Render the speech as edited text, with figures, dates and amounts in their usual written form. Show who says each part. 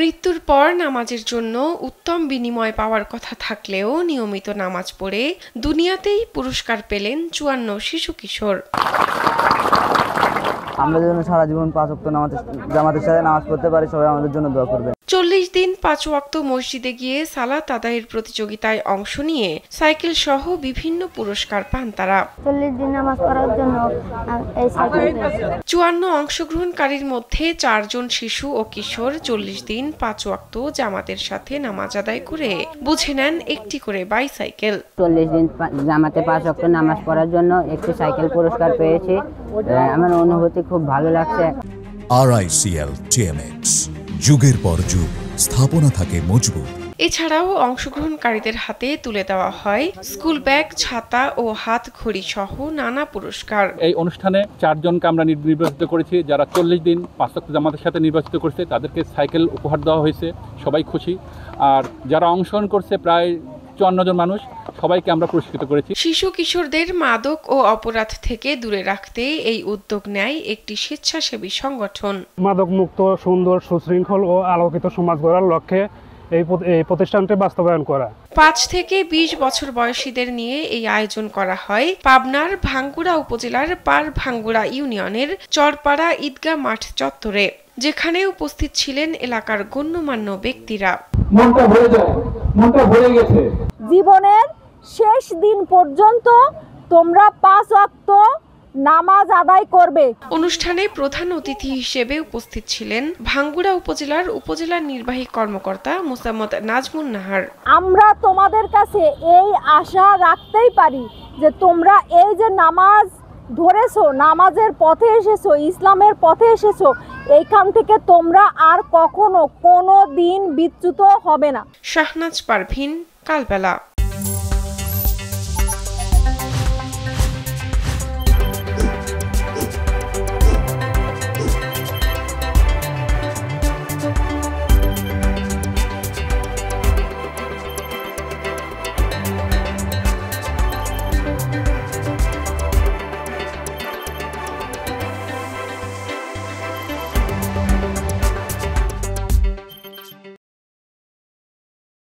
Speaker 1: মৃত্যুর পর নামাজের জন্য উত্তম বিনিময় পাওয়ার কথা থাকলেও নিয়মিত নামাজ পড়ে দুনিয়াতেই পুরস্কার পেলেন ৫৪ শিশু কিশোর।
Speaker 2: আমরা যেন সারা জীবন ৫ ওয়াক্ত জামাতের সাথে নামাজ পড়তে পারি, সবাই আমাদের জন্য দোয়া করবেন।
Speaker 1: ৪০ দিন ৫ ওয়াক্ত মসজিদে গিয়ে সালাত আদায়ের প্রতিযোগিতায় অংশ নিয়ে সাইকেল সহ বিভিন্ন পুরস্কার পান তারা।
Speaker 3: ৪০ দিন নামাজ পড়ার জন্য এই সাইকেল পেয়েছি।
Speaker 1: ৫৪ অংশগ্রহণকারীর মধ্যে ৪ জন শিশু ও কিশোর ৪০ দিন ৫ ওয়াক্ত জামাতের সাথে নামাজ আদায় করে বুঝে নেন একটি করে বাইসাইকেল।
Speaker 4: ৪০ দিন জামাতে ৫ ওয়াক্ত নামাজ পড়ার জন্য একটি সাইকেল পুরস্কার পেয়েছি। আমার অনুভূতি খুব ভালো লাগছে।
Speaker 5: RICL TMX, যুগের পর যুগ স্থাপনা থাকে মজবুত।
Speaker 1: এছাড়াও অংশগ্রহণকারীদের হাতে তুলে দেওয়া হয় স্কুল ব্যাগ, ছাতা ও হাত ঘড়ি সহ নানা পুরস্কার।
Speaker 6: এই অনুষ্ঠানে ৪ জনকে আমরা নির্বাচিত করেছি, যারা ৪০ দিন ৫ ওয়াক্ত জামাতের সাথে নির্বাচিত করেছে। তাদেরকে সাইকেল উপহার দেওয়া হয়েছে, সবাই খুশি। আর যারা অংশগ্রহণ করছে প্রায় ৫৪ জন মানুষ, সবাইকে আমরা পুরস্কৃত করেছি।
Speaker 1: শিশু কিশোরদের মাদক ও অপরাধ থেকে দূরে রাখতে এই উদ্যোগ নেয় একটি স্বেচ্ছাসেবী সংগঠন।
Speaker 7: মাদক মুক্ত, সুন্দর, সুশৃঙ্খল ও আলোকিত সমাজ গড়ার লক্ষ্যে এই প্রতিষ্ঠানটি বাস্তবায়ন করা।
Speaker 1: ৫ থেকে ২০ বছর বয়সীদের নিয়ে এই আয়োজন করা হয় পাবনার ভাঙ্গুড়া উপজেলার পার ভাঙ্গুড়া ইউনিয়নের চরপাড়া ঈদগাহ মাঠ চত্বরে, যেখানে উপস্থিত ছিলেন এলাকার গণ্যমান্য ব্যক্তিরা।
Speaker 8: মনটা ভরে যায়, মনটা ভরে গেছে।
Speaker 9: জীবনের শেষ দিন পর্যন্ত তোমরা ৫ ওয়াক্ত নামাজ আদায় করবে।
Speaker 1: অনুষ্ঠানে প্রধান অতিথি হিসেবে উপস্থিত ছিলেন ভাঙ্গুড়া উপজেলার উপজেলা নির্বাহী কর্মকর্তা মোসাম্মদ নাজমুন নাহার।
Speaker 9: আমরা তোমাদের কাছে এই আশা রাখতেই পারি যে তোমরা এই যে নামাজ ধরেছো, নামাজের পথে এসেছো, ইসলামের পথে এসেছো, এইখান থেকে তোমরা আর কখনো কোনো দিন বিচ্যুত হবে না।
Speaker 1: শাহনাজ পারভিন, কালবেলা।